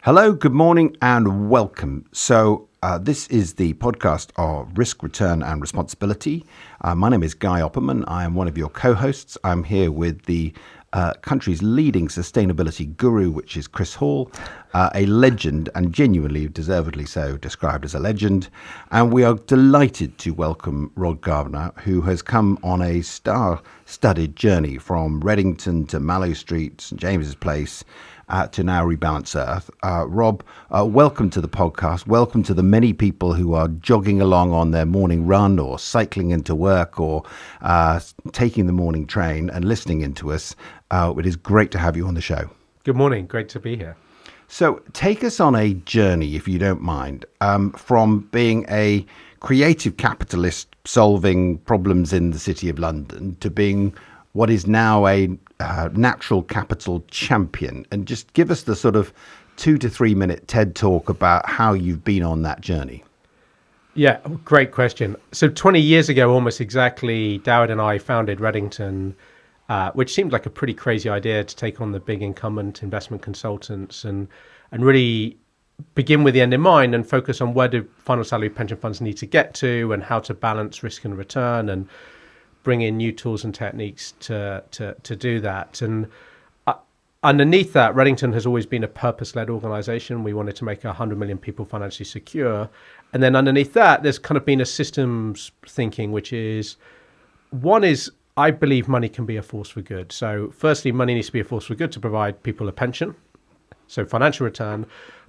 Hello, good morning, and welcome. This is the podcast of Risk, Return, and Responsibility. My name is Guy Opperman. I am one of your co-hosts. I'm here with the country's leading sustainability guru, which is Chris Hall, a legend, and genuinely, deservedly so, described as a legend. And we are delighted to welcome Rod Gardner, who has come on a star-studded journey from Reddington to Mallow Street, St James's Place, to now Rebalance Earth. Rob, welcome to the podcast. Welcome to the many people who are jogging along on their morning run or cycling into work or taking the morning train and listening into us. It is great to have you on the show. Good morning. Great to be here. So take us on a journey, if you don't mind, from being a creative capitalist solving problems in the City of London to being what is now a natural capital champion, and just give us the sort of 2 to 3 minute TED talk about how you've been on that journey. Yeah, great question. So 20 years ago, almost exactly, Dowd and I founded Reddington, which seemed like a pretty crazy idea to take on the big incumbent investment consultants and really begin with the end in mind and focus on where do final salary pension funds need to get to and how to balance risk and return and bring in new tools and techniques to do that. And underneath that, Reddington has always been a purpose-led organization. We wanted to make 100 million people financially secure. And then underneath that, there's kind of been a systems thinking, which is, one is, I believe money can be a force for good. So firstly, money needs to be a force for good to provide people a pension, so financial return.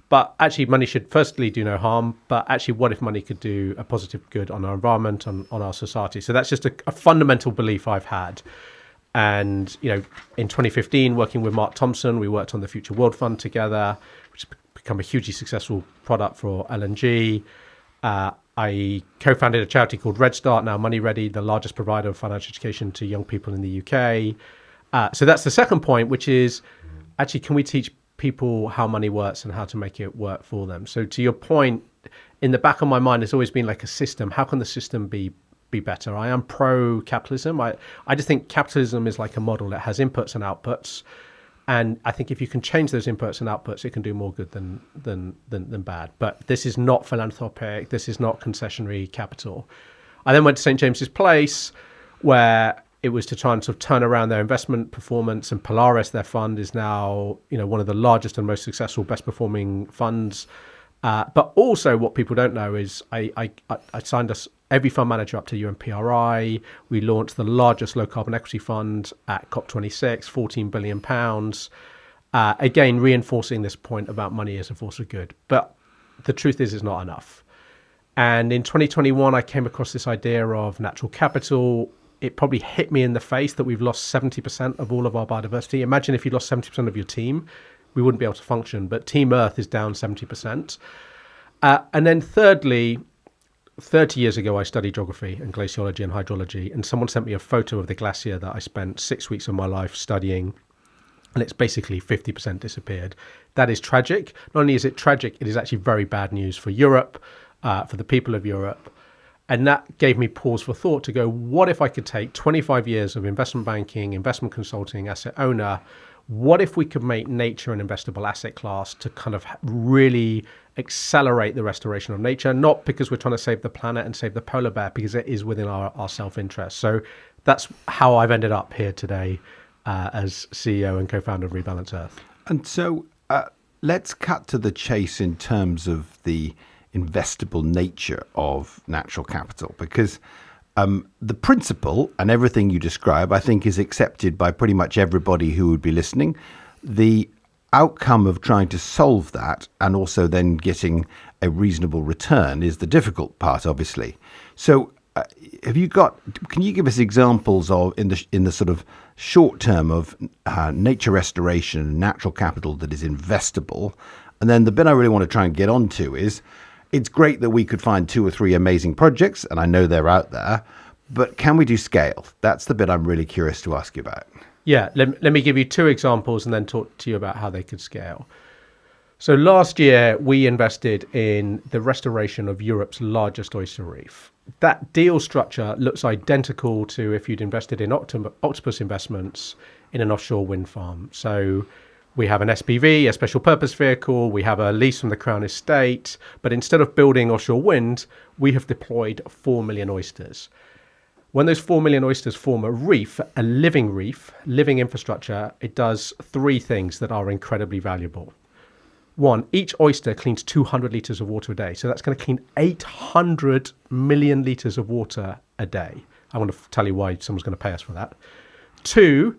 But actually, money should firstly do no harm. But actually, what if money could do a positive good on our environment, on our society? So that's just a fundamental belief I've had. And, you know, in 2015, working with Mark Thompson, we worked on the Future World Fund together, which has become a hugely successful product for LNG. I co-founded a charity called Red Start, now Money Ready, the largest provider of financial education to young people in the UK. So that's the second point, which is actually, can we teach people how money works and how to make it work for them? So to your point, in the back of my mind, it's always been like a system. How can the system be better? I am pro-capitalism. I just think capitalism is like a model. It has inputs and outputs. And I think if you can change those inputs and outputs, it can do more good than bad. But this is not philanthropic. This is not concessionary capital. I then went to St James's Place, where it was to try and sort of turn around their investment performance, and Polaris, their fund, is now, you know, one of the largest and most successful, best performing funds. But also, what people don't know is I signed us every fund manager up to UNPRI. We launched the largest low carbon equity fund at COP26, £14 billion. Again, reinforcing this point about money as a force of good. But the truth is, it's not enough. And in 2021, I came across this idea of natural capital. It probably hit me in the face that we've lost 70% of all of our biodiversity. Imagine if you lost 70% of your team, we wouldn't be able to function. But Team Earth is down 70%. And then thirdly, 30 years ago, I studied geography and glaciology and hydrology. And someone sent me a photo of the glacier that I spent 6 weeks of my life studying. And it's basically 50% disappeared. That is tragic. Not only is it tragic, it is actually very bad news for Europe, for the people of Europe. And that gave me pause for thought to go, what if I could take 25 years of investment banking, investment consulting, asset owner? What if we could make nature an investable asset class to kind of really accelerate the restoration of nature? Not because we're trying to save the planet and save the polar bear, because it is within our self-interest. So that's how I've ended up here today as CEO and co-founder of Rebalance Earth. And so let's cut to the chase in terms of the investable nature of natural capital, because the principle and everything you describe, I think, is accepted by pretty much everybody who would be listening. The outcome of trying to solve that and also then getting a reasonable return is the difficult part, obviously. So can you give us examples of in the sort of short term of nature restoration and natural capital that is investable? And then the bit I really want to try and get onto is, it's great that we could find 2 or 3 amazing projects, and I know they're out there, but can we do scale? That's the bit I'm really curious to ask you about. Yeah, let me give you 2 examples and then talk to you about how they could scale. So last year, we invested in the restoration of Europe's largest oyster reef. That deal structure looks identical to if you'd invested in octopus investments in an offshore wind farm. So We have an SPV, a special purpose vehicle. We have a lease from the Crown Estate. But instead of building offshore wind, we have deployed 4 million oysters. When those 4 million oysters form a reef, living infrastructure, it does 3 things that are incredibly valuable. 1, each oyster cleans 200 litres of water a day. So that's going to clean 800 million litres of water a day. I want to tell you why someone's going to pay us for that. 2,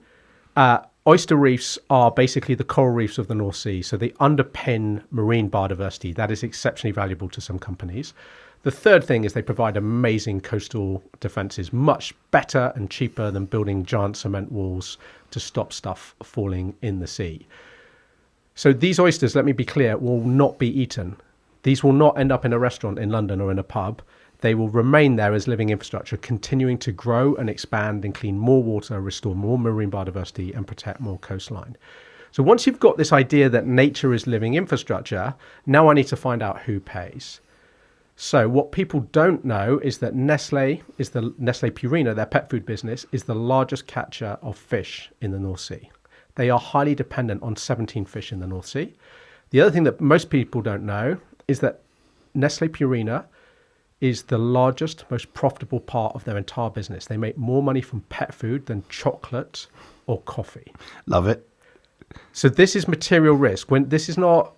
oyster reefs are basically the coral reefs of the North Sea. So they underpin marine biodiversity. That is exceptionally valuable to some companies. The third thing is they provide amazing coastal defences, much better and cheaper than building giant cement walls to stop stuff falling in the sea. So these oysters, let me be clear, will not be eaten. These will not end up in a restaurant in London or in a pub. They will remain there as living infrastructure, continuing to grow and expand and clean more water, restore more marine biodiversity and protect more coastline. So once you've got this idea that nature is living infrastructure, now I need to find out who pays. So what people don't know is that Nestle Purina, their pet food business, is the largest catcher of fish in the North Sea. They are highly dependent on 17 fish in the North Sea. The other thing that most people don't know is that Nestle Purina is the largest, most profitable part of their entire business. They make more money from pet food than chocolate or coffee. Love it. So this is material risk. When this is not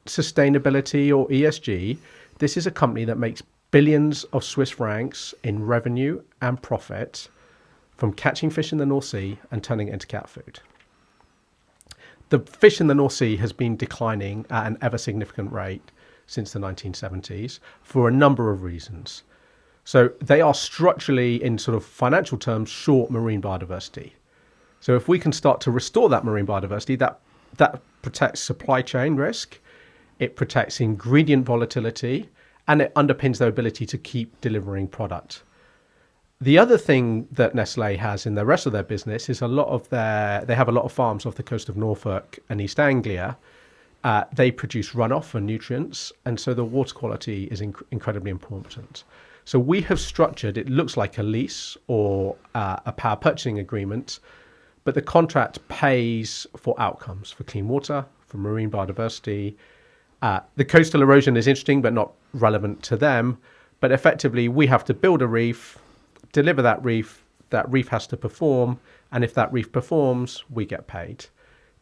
sustainability or ESG, this is a company that makes billions of Swiss francs in revenue and profit from catching fish in the North Sea and turning it into cat food. The fish in the North Sea has been declining at an ever significant rate since the 1970s for a number of reasons. So they are structurally, in sort of financial terms, short marine biodiversity. So if we can start to restore that marine biodiversity, that protects supply chain risk, it protects ingredient volatility, and it underpins their ability to keep delivering product. The other thing that Nestle has in the rest of their business is they have a lot of farms off the coast of Norfolk and East Anglia. They produce runoff and nutrients, and so the water quality is incredibly important. So we have structured, it looks like a lease or a power purchasing agreement, but the contract pays for outcomes, for clean water, for marine biodiversity. The coastal erosion is interesting, but not relevant to them. But effectively, we have to build a reef, deliver that reef has to perform. And if that reef performs, we get paid.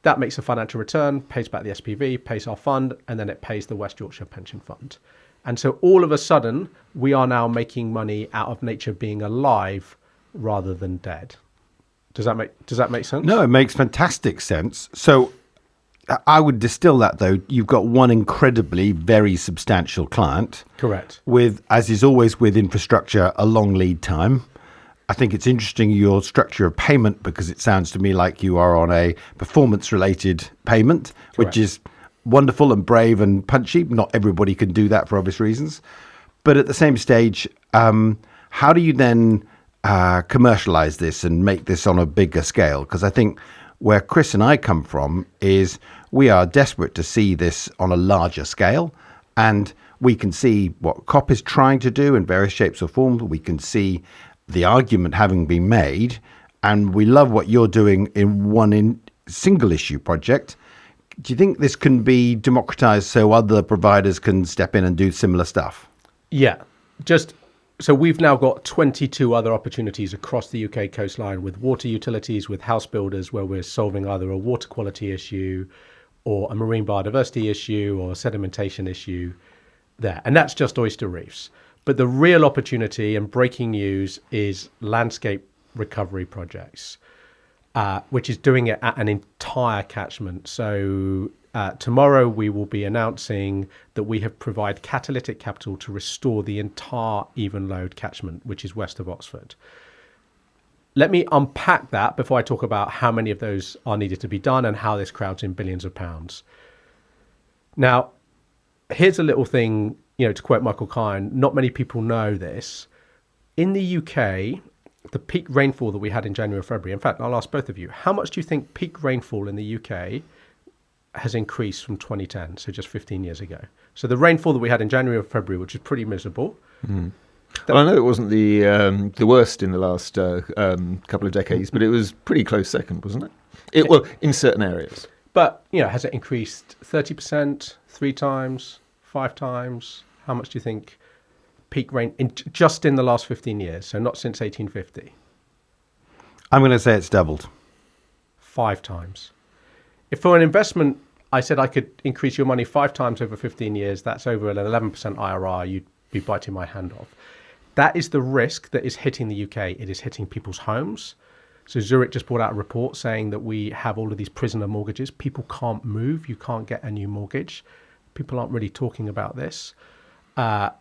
That makes a financial return, pays back the SPV, pays our fund, and then it pays the West Yorkshire Pension Fund. And so all of a sudden, we are now making money out of nature being alive rather than dead. Does that make sense? No, it makes fantastic sense. So I would distill that, though. You've got one incredibly, very substantial client. Correct. With, as is always with infrastructure, a long lead time. I think it's interesting, your structure of payment, because it sounds to me like you are on a performance-related payment, Correct. Which is wonderful and brave and punchy. Not everybody can do that for obvious reasons. But at the same stage, how do you then commercialize this and make this on a bigger scale? Because I think where Chris and I come from is we are desperate to see this on a larger scale, and we can see what COP is trying to do in various shapes or forms. We can see the argument having been made, and we love what you're doing in one single issue project. Do you think this can be democratized so other providers can step in and do similar stuff? Yeah, so we've now got 22 other opportunities across the UK coastline with water utilities, with house builders, where we're solving either a water quality issue or a marine biodiversity issue or a sedimentation issue there. And that's just oyster reefs. But the real opportunity and breaking news is landscape recovery projects, which is doing it at an entire catchment. So tomorrow we will be announcing that we have provided catalytic capital to restore the entire Evenlode catchment, which is west of Oxford. Let me unpack that before I talk about how many of those are needed to be done and how this crowds in billions of pounds. Now, here's a little thing, to quote Michael Kine, not many people know this. In the UK, the peak rainfall that we had in January or February, in fact, I'll ask both of you, how much do you think peak rainfall in the UK has increased from 2010, so just 15 years ago? So the rainfall that we had in January or February, which is pretty miserable. Mm. Well, I know it wasn't the worst in the last couple of decades, but it was pretty close second, wasn't it? Well, in certain areas. But, has it increased 30%, 3 times, 5 times? How much do you think peak rain just in the last 15 years? So not since 1850. I'm going to say it's doubled. 5 times. If for an investment, I said I could increase your money 5 times over 15 years, that's over an 11% IRR, you'd be biting my hand off. That is the risk that is hitting the UK. It is hitting people's homes. So Zurich just brought out a report saying that we have all of these prisoner mortgages. People can't move. You can't get a new mortgage. People aren't really talking about this. The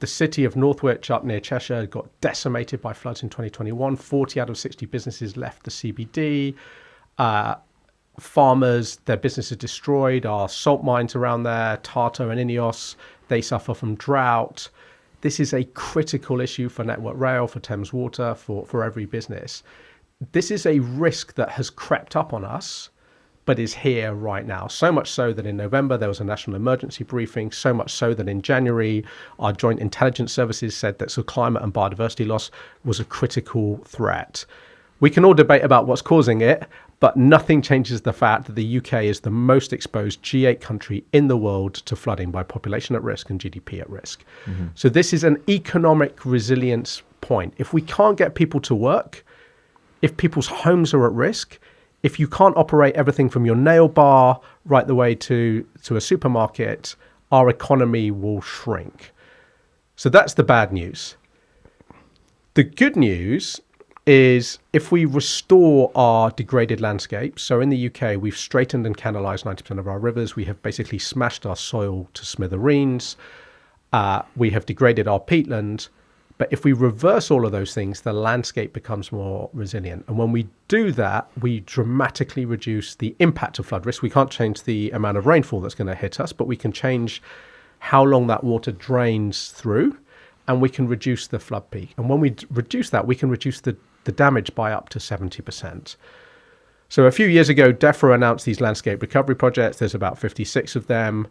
city of Northwich up near Cheshire got decimated by floods in 2021. 40 out of 60 businesses left the CBD. Farmers, their businesses destroyed. Our salt mines around there, Tartar and Ineos, they suffer from drought. This is a critical issue for Network Rail, for Thames Water, for every business. This is a risk that has crept up on us, but is here right now. So much so that in November, there was a national emergency briefing. So much so that in January, our joint intelligence services said that climate and biodiversity loss was a critical threat. We can all debate about what's causing it, but nothing changes the fact that the UK is the most exposed G8 country in the world to flooding by population at risk and GDP at risk. Mm-hmm. So this is an economic resilience point. If we can't get people to work, if people's homes are at risk, if you can't operate everything from your nail bar right the way to a supermarket, our economy will shrink. So that's the bad news. The good news is if we restore our degraded landscapes. So in the UK, we've straightened and canalized 90% of our rivers. We have basically smashed our soil to smithereens. We have degraded our peatland. But if we reverse all of those things, the landscape becomes more resilient. And when we do that, we dramatically reduce the impact of flood risk. We can't change the amount of rainfall that's going to hit us, but we can change how long that water drains through, and we can reduce the flood peak. And when we reduce that, we can reduce the damage by up to 70%. So a few years ago, DEFRA announced these landscape recovery projects. There's about 56 of them.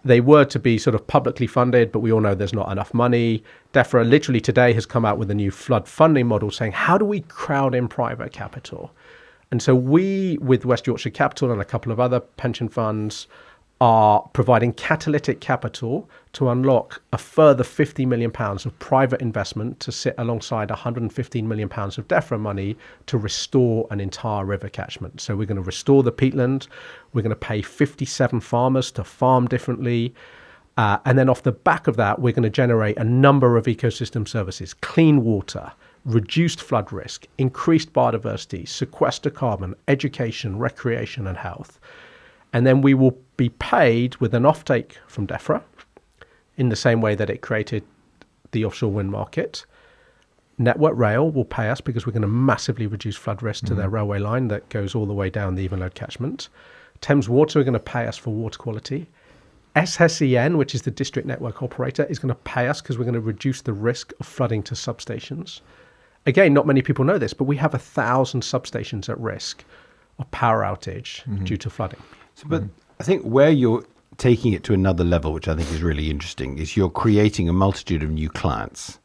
They were to be sort of publicly funded, but we all know there's not enough money. DEFRA literally today has come out with a new flood funding model saying, how do we crowd in private capital? And so we, with West Yorkshire Capital and a couple of other pension funds, are providing catalytic capital to unlock a further £50 million of private investment to sit alongside £115 million of DEFRA money to restore an entire river catchment. So we're going to restore the peatland. We're going to pay 57 farmers to farm differently. And then off the back of that, we're going to generate a number of ecosystem services: clean water, reduced flood risk, increased biodiversity, sequester carbon, education, recreation and health. And then we will be paid with an offtake from DEFRA in the same way that it created the offshore wind market. Network Rail will pay us because we're going to massively reduce flood risk to their railway line that goes all the way down the Evenlode catchment. Thames Water are going to pay us for water quality. SSEN, which is the district network operator, is going to pay us because we're going to reduce the risk of flooding to substations. Again, not many people know this, but we have 1,000 substations at risk of power outage due to flooding. So, but I think where you're taking it to another level, which I think is really interesting, is you're creating a multitude of new clients.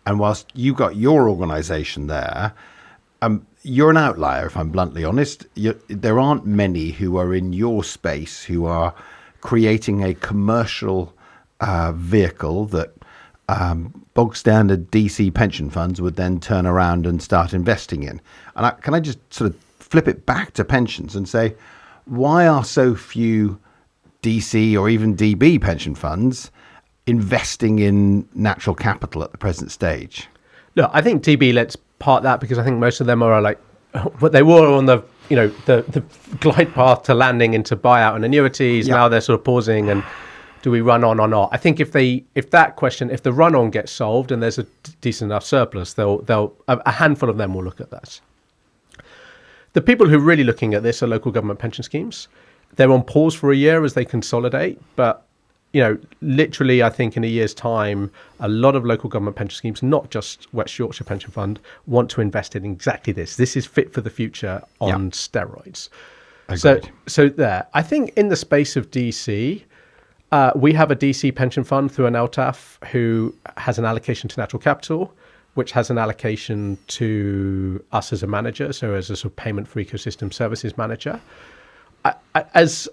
And whilst you've got your organization there, you're an outlier, if I'm bluntly honest. There aren't many who are in your space who are creating a commercial vehicle that bog standard DC pension funds would then turn around and start investing in. And can I just sort of flip it back to pensions and say, why are so few DC or even DB pension funds investing in natural capital at the present stage? Look, I think DB, let's part that because I think most of them are like what they were on the glide path to landing into buyout and annuities. Yeah. Now they're sort of pausing and do we run on or not? I think if the run on gets solved and there's a decent enough surplus, a handful of them will look at that. The people who are really looking at this are local government pension schemes. They're on pause for a year as they consolidate, but literally, I think in a year's time, a lot of local government pension schemes, not just West Yorkshire Pension Fund, want to invest in exactly this. This is fit for the future on steroids. Agreed. So there. I think in the space of DC, we have a DC pension fund through an LTAF who has an allocation to natural capital. which has an allocation to us as a manager, so as a sort of payment for ecosystem services manager. As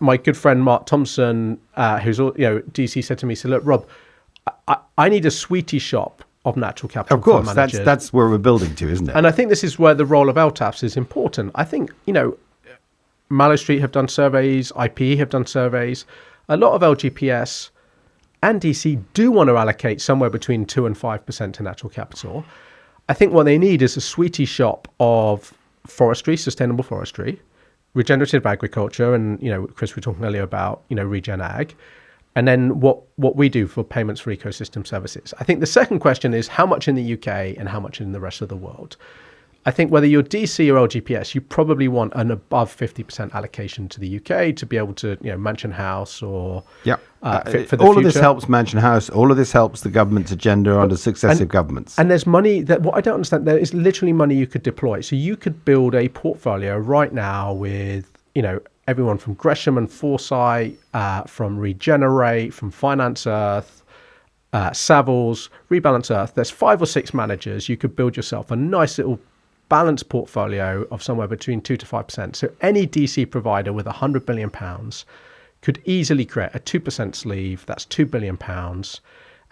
my good friend Mark Thompson, who's DC, said to me, "So look, Rob, I need a sweetie shop of natural capital." Of course, fund managers. that's where we're building to, isn't it? And I think this is where the role of LTAFs is important. I think Mallow Street have done surveys, IPE have done surveys. A lot of LGPS and DC do want to allocate somewhere between 2 and 5% to natural capital. I think what they need is a sweetie shop of forestry, sustainable forestry, regenerative agriculture, and Chris, we were talking earlier about regen ag, and then what we do for payments for ecosystem services. I think the second question is how much in the UK and how much in the rest of the world. I think whether you're DC or LGPS, you probably want an above 50% allocation to the UK to be able to Mansion House or for the all future. of this helps Mansion House. All of this helps the government's agenda under successive governments. And there's money that what I don't understand. There is literally money you could deploy. So you could build a portfolio right now with everyone from Gresham and Foresight, from Regenerate, from Finance Earth, Savills, Rebalance Earth. There's 5 or 6 managers. You could build yourself a nice little balanced portfolio of somewhere between 2 to 5%. So any DC provider with £100 billion could easily create a 2% sleeve, that's £2 billion,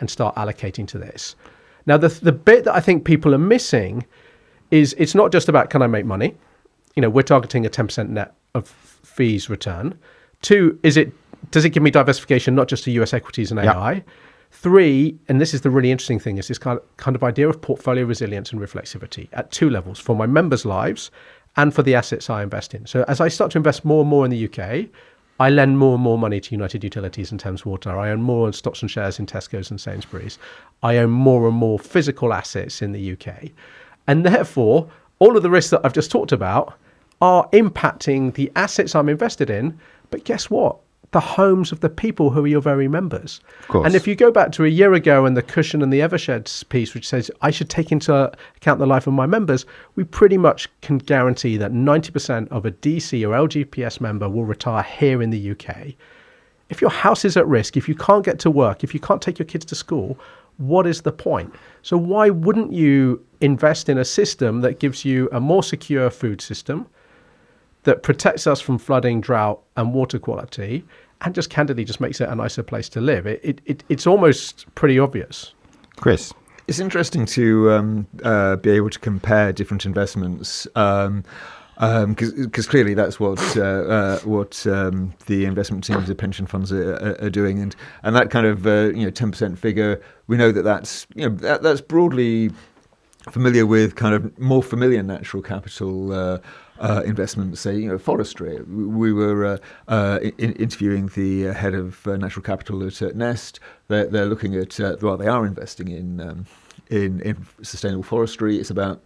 and start allocating to this. Now, the bit that I think people are missing is it's not just about can I make money? We're targeting a 10% net of fees return. 2, does it give me diversification, not just to US equities and AI? Yep. 3, and this is the really interesting thing, is this kind of idea of portfolio resilience and reflexivity at 2 levels, for my members' lives and for the assets I invest in. So as I start to invest more and more in the UK, I lend more and more money to United Utilities and Thames Water. I own more stocks and shares in Tesco's and Sainsbury's. I own more and more physical assets in the UK. And therefore, all of the risks that I've just talked about are impacting the assets I'm invested in. But guess what? The homes of the people who are your very members. Of course. And if you go back to a year ago and the Cushion and the Eversheds piece, which says I should take into account the life of my members, we pretty much can guarantee that 90% of a DC or LGPS member will retire here in the UK. If your house is at risk, if you can't get to work, if you can't take your kids to school, what is the point? So why wouldn't you invest in a system that gives you a more secure food system, that protects us from flooding, drought, and water quality, and just candidly just makes it a nicer place to live? It's almost pretty obvious. Chris? It's interesting to be able to compare different investments, because clearly that's what the investment teams, the pension funds are doing, and that kind of 10% figure. We know that's that's broadly familiar with kind of more familiar natural capital investments, say forestry. We were interviewing the head of natural capital at Nest. They're looking at they are investing in sustainable forestry. It's about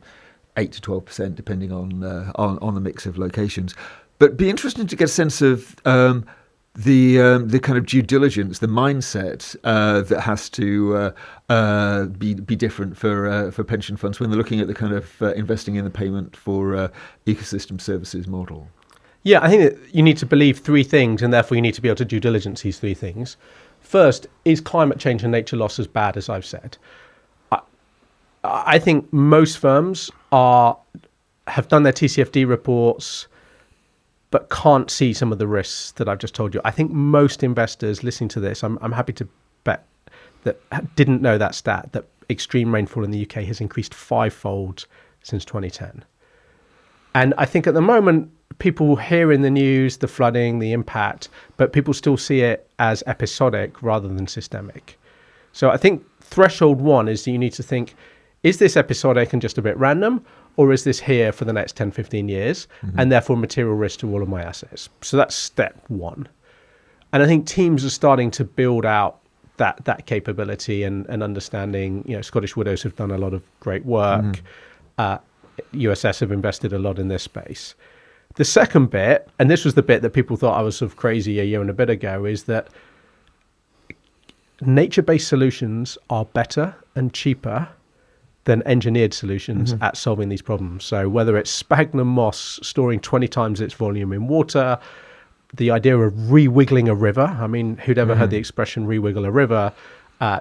8 to 12%, depending on the mix of locations. But be interesting to get a sense of the kind of due diligence, the mindset that has to be different for pension funds when they're looking at the kind of investing in the payment for ecosystem services model. Yeah, I think that you need to believe 3 things, and therefore you need to be able to due diligence these 3 things. First, is climate change and nature loss as bad as I've said? I think most firms have done their TCFD reports, but can't see some of the risks that I've just told you. I think most investors listening to this, I'm happy to bet that didn't know that stat, that extreme rainfall in the UK has increased 5-fold since 2010. And I think at the moment, people hear in the news the flooding, the impact, but people still see it as episodic rather than systemic. So I think threshold 1 is that you need to think, is this episodic and just a bit random, or is this here for the next 10, 15 years, and therefore material risk to all of my assets? So that's step 1. And I think teams are starting to build out that capability and understanding. Scottish Widows have done a lot of great work. USS have invested a lot in this space. The second bit, and this was the bit that people thought I was sort of crazy a year and a bit ago, is that nature-based solutions are better and cheaper than engineered solutions at solving these problems. So whether it's sphagnum moss storing 20 times its volume in water, the idea of re-wiggling a river. I mean, who'd ever heard the expression re-wiggle a river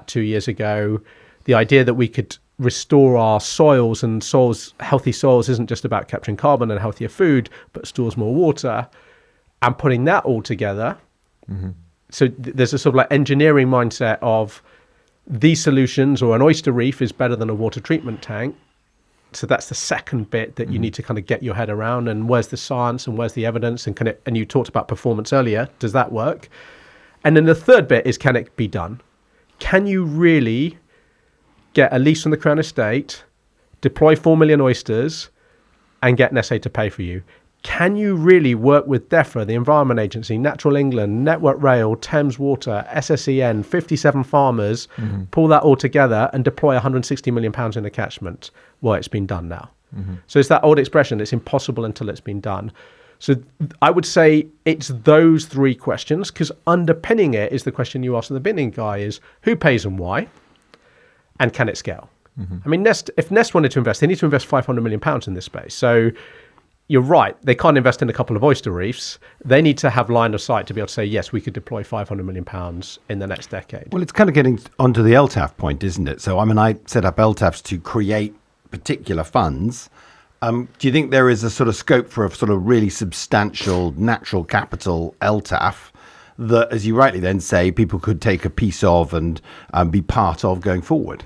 2 years ago? The idea that we could restore our soils, and healthy soils isn't just about capturing carbon and healthier food, but stores more water, and putting that all together. So there's a sort of like engineering mindset of these solutions, or an oyster reef is better than a water treatment tank. So that's the second bit that you need to kind of get your head around, and where's the science and where's the evidence, and and you talked about performance earlier, does that work? And then the third bit is, can it be done? Can you really get a lease from the Crown Estate, deploy 4 million oysters, and get an SA to pay for you? Can you really work with DEFRA, the Environment Agency, Natural England, Network Rail, Thames Water, SSEN, 57 farmers, pull that all together and deploy £160 million in a catchment? Well, it's been done now. So it's that old expression, it's impossible until it's been done. So I would say it's those three questions, because underpinning it is the question you asked at the beginning, Guy, is who pays and why, and can it scale? I mean, if Nest wanted to invest, they need to invest £500 million in this space. So you're right, they can't invest in a couple of oyster reefs. They need to have line of sight to be able to say, yes, we could deploy £500 million in the next decade. Well, it's kind of getting onto the LTAF point, isn't it? So, I mean, I set up LTAFs to create particular funds. Do you think there is a sort of scope for a sort of really substantial natural capital LTAF that, as you rightly then say, people could take a piece of and be part of going forward?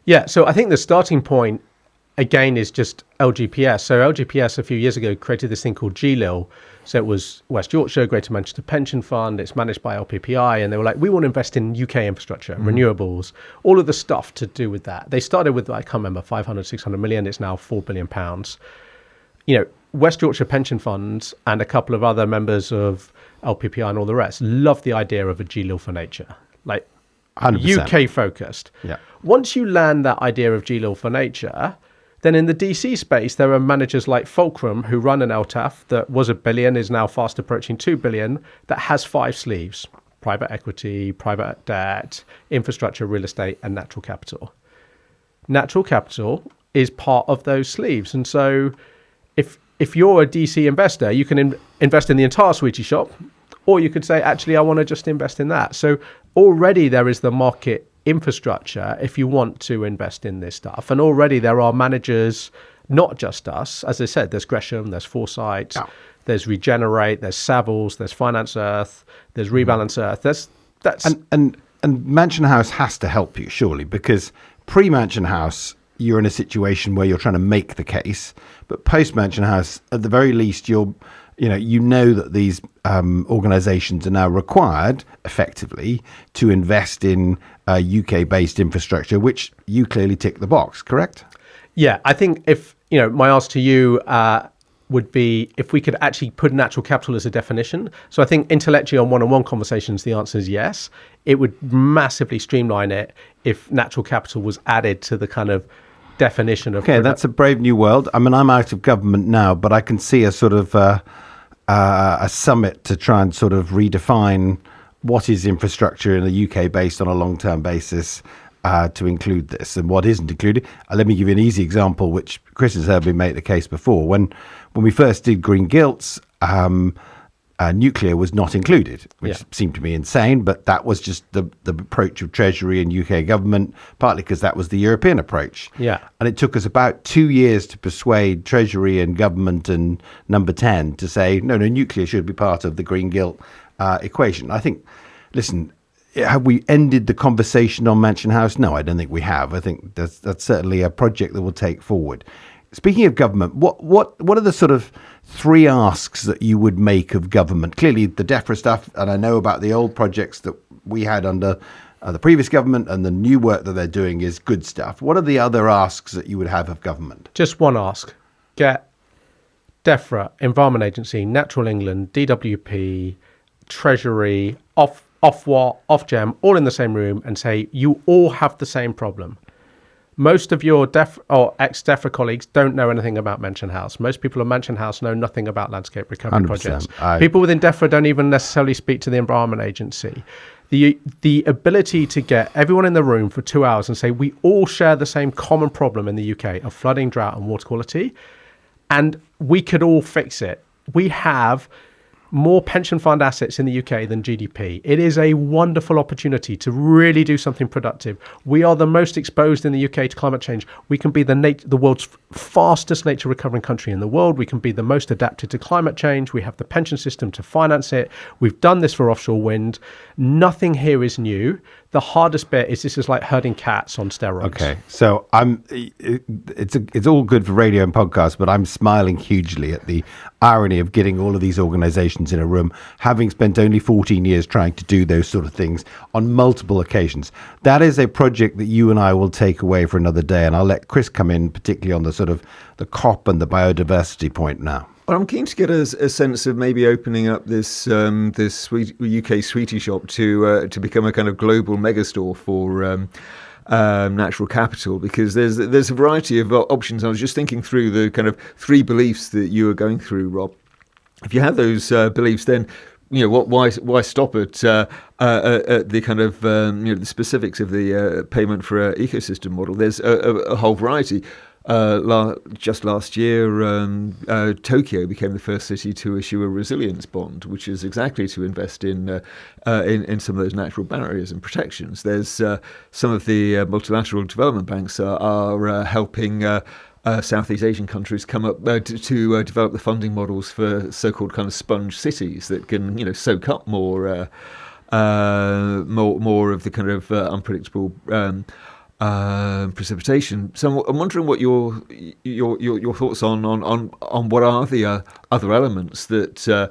Yeah, so I think the starting point, again, is just LGPS. So LGPS a few years ago created this thing called GLIL. So it was West Yorkshire, Greater Manchester Pension Fund. It's managed by LPPI. And they were like, we want to invest in UK infrastructure, renewables, all of the stuff to do with that. They started with, I can't remember, 500, 600 million. It's now £4 billion. You know, West Yorkshire Pension Funds and a couple of other members of LPPI and all the rest love the idea of a GLIL for nature, like 100%. UK focused. Yeah. Once you land that idea of GLIL for nature, then in the DC space, there are managers like Fulcrum who run an LTAF that was $1 billion, is now fast approaching $2 billion, that has 5 sleeves: private equity, private debt, infrastructure, real estate, and natural capital. Natural capital is part of those sleeves. And so if you're a DC investor, you can invest in the entire sweetie shop, or you could say, actually, I want to just invest in that. So already there is the market infrastructure if you want to invest in this stuff. And already there are managers, not just us. As I said, there's Gresham, there's Foresight, there's Regenerate, there's Savills, there's Finance Earth, there's Rebalance Earth. And Mansion House has to help you, surely, because pre-Mansion House, you're in a situation where you're trying to make the case, but post-Mansion House, at the very least, you know that these organisations are now required, effectively, to invest in UK-based infrastructure, which you clearly tick the box, correct? Yeah, I think my ask to you would be if we could actually put natural capital as a definition. So I think intellectually on one-on-one conversations, the answer is yes. It would massively streamline it if natural capital was added to the kind of definition of... Okay, that's a brave new world. I mean, I'm out of government now, but I can see a sort of a summit to try and sort of redefine what is infrastructure in the UK based on a long-term basis to include this and what isn't included. Let me give you an easy example, which Chris has heard me make the case before. When we first did green gilts, nuclear was not included, which seemed to me insane, but that was just the approach of Treasury and UK government, partly because that was the European approach. Yeah. And it took us about 2 years to persuade Treasury and government and Number 10 to say, no, nuclear should be part of the green gilt equation. I think, listen, have we ended the conversation on Mansion House? No, I don't think we have. I think that's certainly a project that we'll take forward. Speaking of government, what are the sort of 3 asks that you would make of government? Clearly, the DEFRA stuff, and I know about the old projects that we had under the previous government, and the new work that they're doing is good stuff. What are the other asks that you would have of government? Just one ask. Get DEFRA, Environment Agency, Natural England, DWP, Treasury, Ofgem, all in the same room and say, you all have the same problem. Most of your ex-DEFRA colleagues don't know anything about Mansion House. Most people in Mansion House know nothing about landscape recovery projects. People within DEFRA don't even necessarily speak to the Environment Agency. The ability to get everyone in the room for 2 hours and say, we all share the same common problem in the UK of flooding, drought and water quality, and we could all fix it. We have more pension fund assets in the UK than GDP. It is a wonderful opportunity to really do something productive. We are the most exposed in the UK to climate change. We can be the world's fastest nature recovering country in the world. We can be the most adapted to climate change. We have the pension system to finance it. We've done this for offshore wind. Nothing here is new. The hardest bit is this is like herding cats on steroids. Okay, so it's all good for radio and podcasts, but I'm smiling hugely at the irony of getting all of these organizations in a room, having spent only 14 years trying to do those sort of things on multiple occasions. That is a project that you and I will take away for another day, and I'll let Chris come in, particularly on the sort of the COP and the biodiversity point now. Well, I'm keen to get a sense of maybe opening up this UK sweetie shop to become a kind of global megastore for natural capital, because there's a variety of options. I was just thinking through the kind of three beliefs that you were going through, Rob. If you have those beliefs, then why stop at the kind of the specifics of the payment for an ecosystem model? There's a whole variety. Just last year, Tokyo became the first city to issue a resilience bond, which is exactly to invest in some of those natural barriers and protections. There's some of the multilateral development banks are helping Southeast Asian countries come up to develop the funding models for so-called kind of sponge cities that can soak up more of the kind of unpredictable precipitation. So I'm wondering what your thoughts on what are the other elements that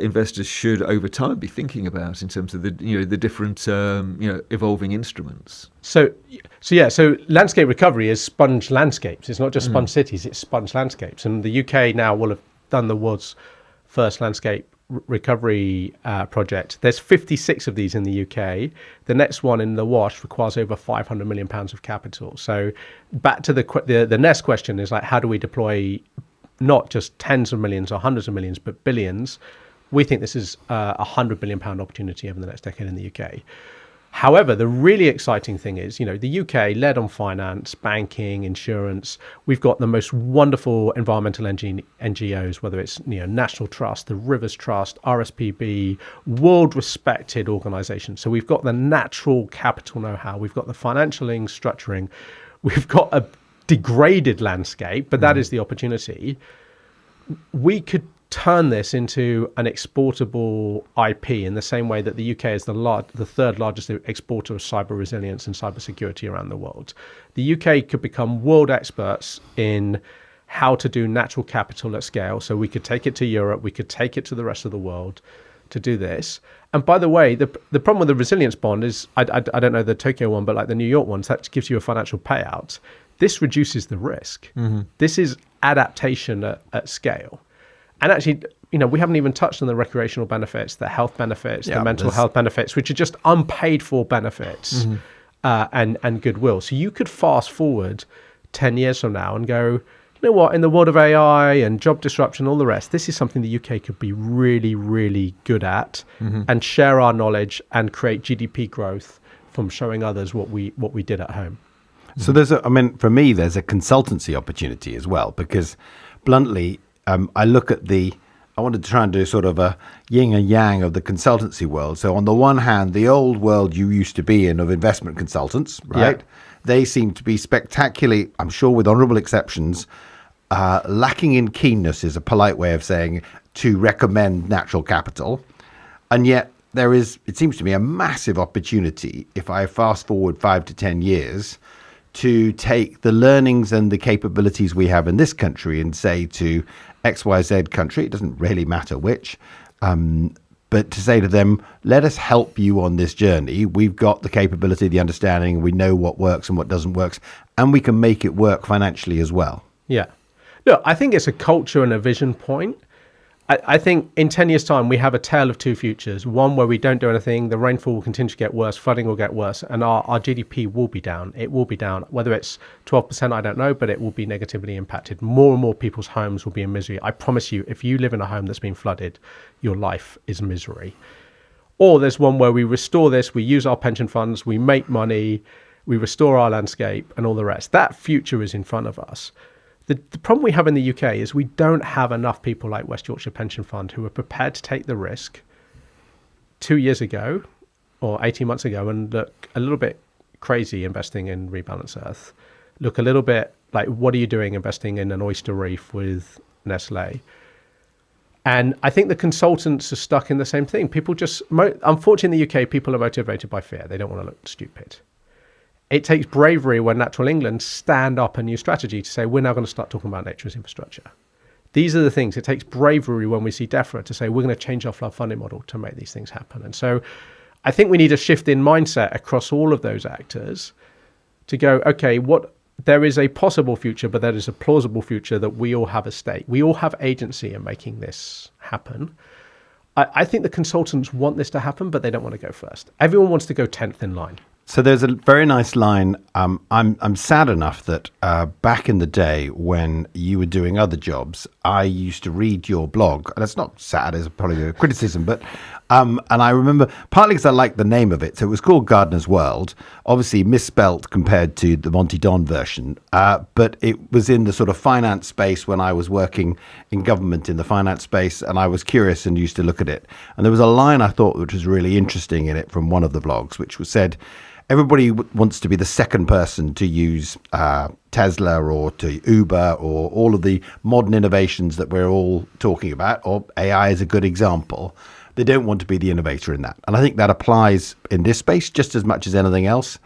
investors should over time be thinking about in terms of the different evolving instruments. So landscape recovery is sponge landscapes. It's not just sponge cities, it's sponge landscapes. And the UK now will have done the world's first landscape recovery project. There's 56 of these in the UK. The next one in the Wash requires over £500 million of capital. So back to the next question is like, how do we deploy not just tens of millions or hundreds of millions, but billions? We think this is a £100 billion opportunity over the next decade in the UK. However, the really exciting thing is, the UK led on finance, banking, insurance. We've got the most wonderful environmental NGOs, whether it's National Trust, the Rivers Trust, RSPB, world-respected organisations. So we've got the natural capital know-how. We've got the financial structuring. We've got a degraded landscape, but that is the opportunity. We could turn this into an exportable IP in the same way that the UK is the third largest exporter of cyber resilience and cyber security around the world. The UK could become world experts in how to do natural capital at scale. So we could take it to Europe, we could take it to the rest of the world to do this. And by the way, the problem with the resilience bond is, I don't know the Tokyo one, but like the New York ones, that gives you a financial payout. This reduces the risk. This is adaptation at scale. And actually, we haven't even touched on the recreational benefits, the health benefits, the mental health benefits, which are just unpaid for benefits and goodwill. So you could fast forward 10 years from now and go, you know what, in the world of AI and job disruption, all the rest, this is something the UK could be really, really good at and share our knowledge and create GDP growth from showing others what we did at home. So for me, there's a consultancy opportunity as well, because bluntly, I look at I wanted to try and do sort of a yin and yang of the consultancy world. So on the one hand, the old world you used to be in of investment consultants, right? Yeah. They seem to be spectacularly, I'm sure with honorable exceptions, lacking in keenness is a polite way of saying, to recommend natural capital. And yet there is, it seems to me, a massive opportunity, if I fast forward 5 to 10 years, to take the learnings and the capabilities we have in this country and say to XYZ country, it doesn't really matter which, but to say to them, let us help you on this journey. We've got the capability, the understanding, we know what works and what doesn't work, and we can make it work financially as well. Yeah. Look, I think it's a culture and a vision point. I think in 10 years' time, we have a tale of two futures. One where we don't do anything, the rainfall will continue to get worse, flooding will get worse, and our GDP will be down. It will be down. Whether it's 12%, I don't know, but it will be negatively impacted. More and more people's homes will be in misery. I promise you, if you live in a home that's been flooded, your life is misery. Or there's one where we restore this, we use our pension funds, we make money, we restore our landscape and all the rest. That future is in front of us. The problem we have in the UK is we don't have enough people like West Yorkshire Pension Fund who are prepared to take the risk 2 years ago or 18 months ago and look a little bit crazy investing in Rebalance Earth, look a little bit like, what are you doing investing in an oyster reef with Nestle? And I think the consultants are stuck in the same thing. People just, unfortunately in the UK, people are motivated by fear. They don't want to look stupid. It takes bravery when Natural England stand up a new strategy to say, we're now going to start talking about nature as infrastructure. These are the things. It takes bravery when we see DEFRA to say, we're going to change our flood funding model to make these things happen. And so I think we need a shift in mindset across all of those actors to go, okay, there is a possible future, but there is a plausible future that we all have a stake. We all have agency in making this happen. I think the consultants want this to happen, but they don't want to go first. Everyone wants to go 10th in line. So there's a very nice line. I'm sad enough that back in the day when you were doing other jobs, I used to read your blog. And it's not sad, it's probably a criticism, but and I remember partly because I liked the name of it. So it was called Gardner's World, obviously misspelt compared to the Monty Don version, but it was in the sort of finance space when I was working in government in the finance space, and I was curious and used to look at it. And there was a line I thought which was really interesting in it from one of the blogs, which was said, everybody wants to be the second person to use Tesla or to Uber or all of the modern innovations that we're all talking about, or AI is a good example. They don't want to be the innovator in that. And I think that applies in this space just as much as anything else.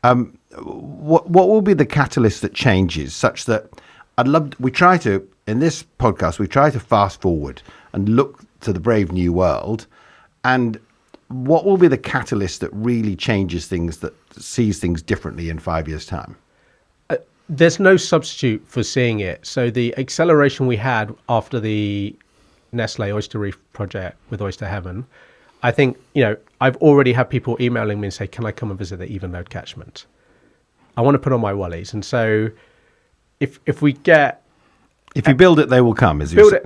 What will be the catalyst that changes such that in this podcast, we try to fast forward and look to the brave new world, and what will be the catalyst that really changes things, that sees things differently in 5 years' time? There's no substitute for seeing it. So the acceleration we had after the Nestle Oyster Reef project with Oyster Heaven, I think, I've already had people emailing me and say, can I come and visit the Evenlode catchment? I want to put on my wellies. And so if we get... If you build it, they will come.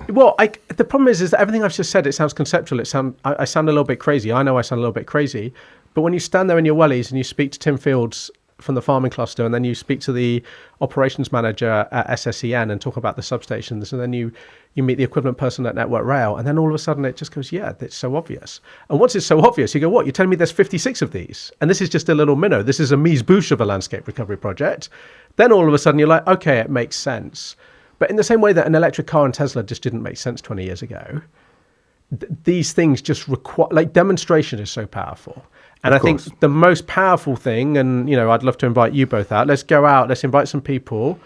Well, the problem is that everything I've just said, it sounds conceptual. I sound a little bit crazy. I know I sound a little bit crazy. But when you stand there in your wellies and you speak to Tim Fields from the farming cluster, and then you speak to the operations manager at SSEN and talk about the substations, and then you meet the equivalent person at Network Rail, and then all of a sudden it just goes, yeah, it's so obvious. And once it's so obvious, you go, what? You're telling me there's 56 of these? And this is just a little minnow. This is a mise-bouche of a landscape recovery project. Then all of a sudden you're like, okay, it makes sense. But in the same way that an electric car and Tesla just didn't make sense 20 years ago, these things just require, demonstration is so powerful. And I think the most powerful thing, and, I'd love to invite you both out. Let's go out, let's invite some people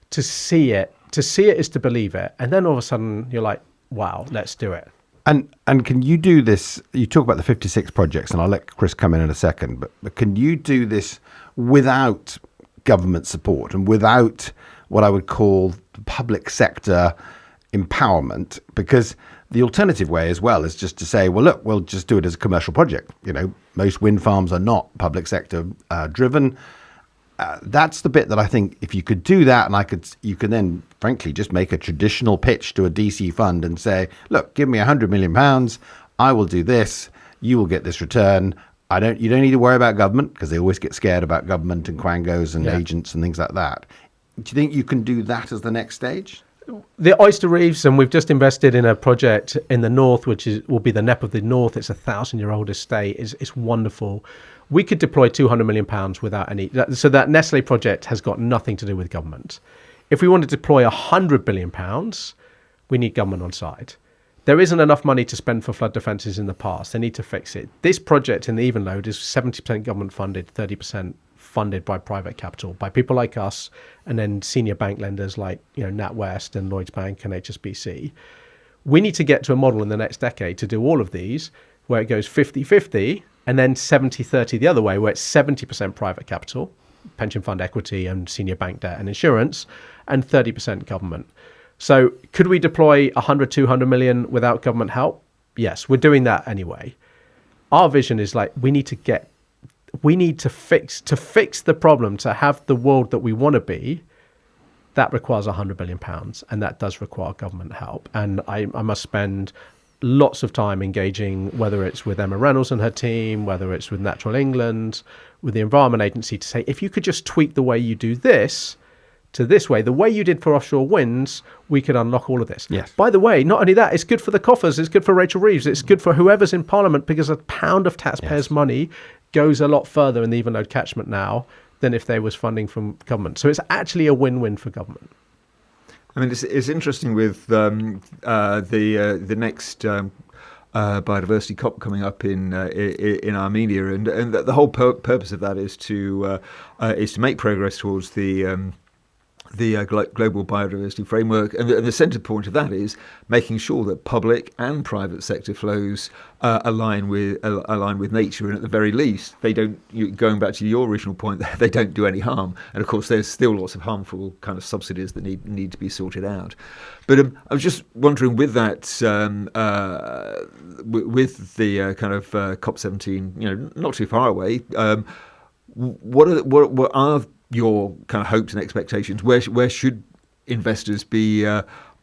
to see it. To see it is to believe it. And then all of a sudden you're like, wow, let's do it. And can you do this? You talk about the 56 projects, and I'll let Chris come in a second, but can you do this without government support and without what I would call public sector empowerment? Because the alternative way as well is just to say, well, look, we'll just do it as a commercial project. Most wind farms are not public sector driven. That's the bit that I think if you could do that, and you can then frankly just make a traditional pitch to a DC fund and say, look, give me £100 million. I will do this. You will get this return. You don't need to worry about government, because they always get scared about government and quangos and agents and things like that. Do you think you can do that as the next stage? The oyster reefs, and we've just invested in a project in the north, which will be the NEP of the North. It's a 1,000-year-old estate. It's wonderful. We could deploy £200 million without any... So that Nestle project has got nothing to do with government. If we want to deploy £100 billion, we need government on side. There isn't enough money to spend for flood defences in the past. They need to fix it. This project in the Evenlode is 70% government funded, 30% funded by private capital, by people like us, and then senior bank lenders like NatWest and Lloyds Bank and HSBC. We need to get to a model in the next decade to do all of these where it goes 50-50 and then 70-30 the other way, where it's 70% private capital, pension fund equity and senior bank debt and insurance, and 30% government. So could we deploy 100, 200 million without government help? Yes, we're doing that anyway. Our vision is we need to fix the problem, to have the world that we want to be. That requires £100 billion, and that does require government help. And I must spend lots of time engaging, whether it's with Emma Reynolds and her team, whether it's with Natural England, with the Environment Agency, to say, if you could just tweak the way you do this to this way, the way you did for offshore winds, we could unlock all of this. Yes. By the way, not only that, it's good for the coffers, it's good for Rachel Reeves, it's good for whoever's in Parliament, because a pound of taxpayers' money goes a lot further in the Evenlode catchment now than if there was funding from government. So it's actually a win-win for government. I mean, it's interesting with the next biodiversity COP coming up in Armenia, and the whole purpose of that is to make progress towards the global biodiversity framework, and the centre point of that is making sure that public and private sector flows align with nature, and at the very least, they don't. Going back to your original point, they don't do any harm. And of course, there's still lots of harmful kind of subsidies that need to be sorted out. But I was just wondering, with that, with the kind of COP17, not too far away, what are your kind of hopes and expectations? Where should investors be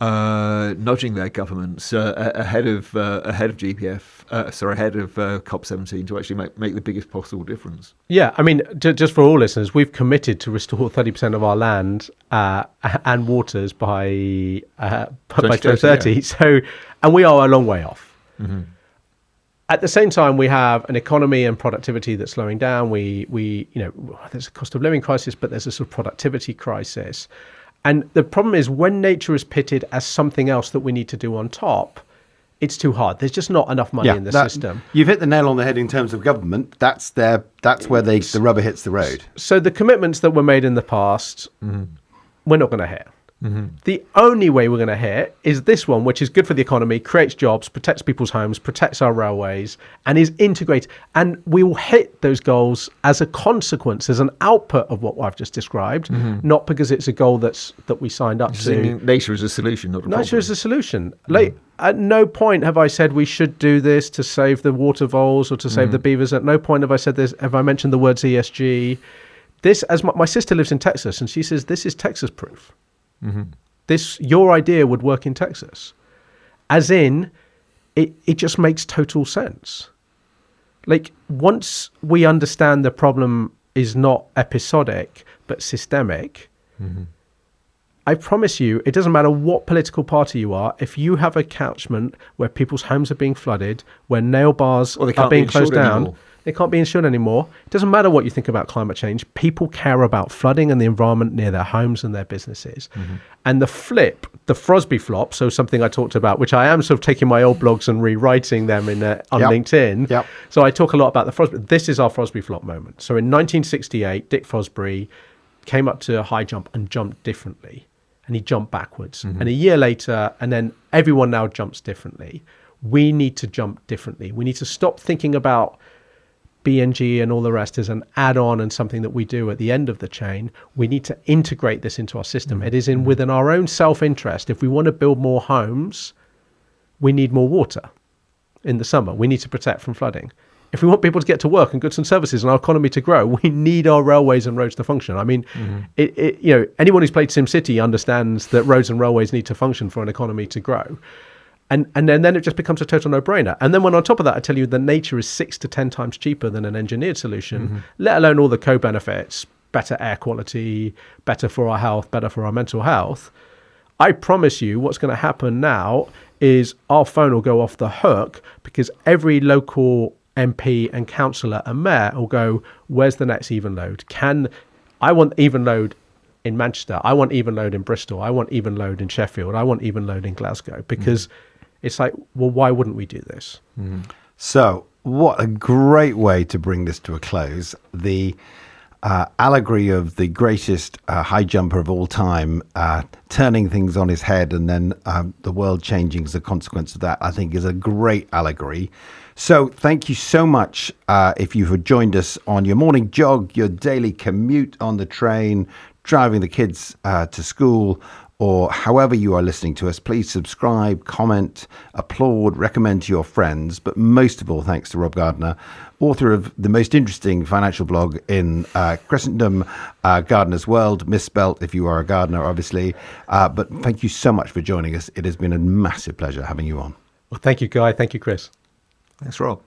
nudging their governments ahead of COP17 to actually make the biggest possible difference? Yeah, I mean, just for all listeners, we've committed to restore 30% of our land and waters by 2030. Yeah. So, and we are a long way off. Mm-hmm. At the same time, we have an economy and productivity that's slowing down. We there's a cost of living crisis, but there's a sort of productivity crisis. And the problem is, when nature is pitted as something else that we need to do on top, it's too hard. There's just not enough money in the system. You've hit the nail on the head in terms of government. That's where the rubber hits the road. So the commitments that were made in the past, we're not going to hit. Mm-hmm. The only way we're going to hit is this one, which is good for the economy, creates jobs, protects people's homes, protects our railways, and is integrated. And we will hit those goals as a consequence, as an output of what I've just described, not because it's a goal that we signed up to. Nature is a solution, not a problem. Nature is a solution. Like, at no point have I said we should do this to save the water voles or to save the beavers. At no point have I said this. Have I mentioned the words ESG? This, as my sister lives in Texas, and she says this is Texas proof. Your idea would work in Texas, as in it just makes total sense. Like, once we understand the problem is not episodic but systemic, I promise you, it doesn't matter what political party you are, if you have a catchment where people's homes are being flooded, where nail bars are being closed down, they can't be insured anymore. It doesn't matter what you think about climate change. People care about flooding and the environment near their homes and their businesses. And the flip, the Frosby flop, so something I talked about, which I am sort of taking my old blogs and rewriting them on LinkedIn. Yep. So I talk a lot about the Frosby. This is our Frosby flop moment. So in 1968, Dick Frosby came up to a high jump and jumped differently. And he jumped backwards. And a year later, and then everyone now jumps differently. We need to jump differently. We need to stop thinking about BNG and all the rest as an add-on and something that we do at the end of the chain. We need to integrate this into our system. It is within our own self-interest. If we want to build more homes, we need more water in the summer. We need to protect from flooding. If we want people to get to work and goods and services and our economy to grow, we need our railways and roads to function. I mean, anyone who's played SimCity understands that roads and railways need to function for an economy to grow. And then it just becomes a total no-brainer. And then when on top of that, I tell you that nature is 6 to 10 times cheaper than an engineered solution, let alone all the co-benefits, better air quality, better for our health, better for our mental health. I promise you what's going to happen now is our phone will go off the hook because every local MP and councillor and mayor will go, where's the next Evenlode? I want Evenlode in Manchester. I want Evenlode in Bristol. I want Evenlode in Sheffield. I want Evenlode in Glasgow because it's like, well, why wouldn't we do this? So what a great way to bring this to a close. The allegory of the greatest high jumper of all time, turning things on his head and then the world changing as a consequence of that, I think is a great allegory. So thank you so much if you've joined us on your morning jog, your daily commute on the train, driving the kids to school, or however you are listening to us. Please subscribe, comment, applaud, recommend to your friends. But most of all, thanks to Rob Gardner, author of the most interesting financial blog in Christendom, Gardner's World, misspelt if you are a gardener, obviously. But thank you so much for joining us. It has been a massive pleasure having you on. Well, thank you, Guy. Thank you, Chris. Thanks, Rob.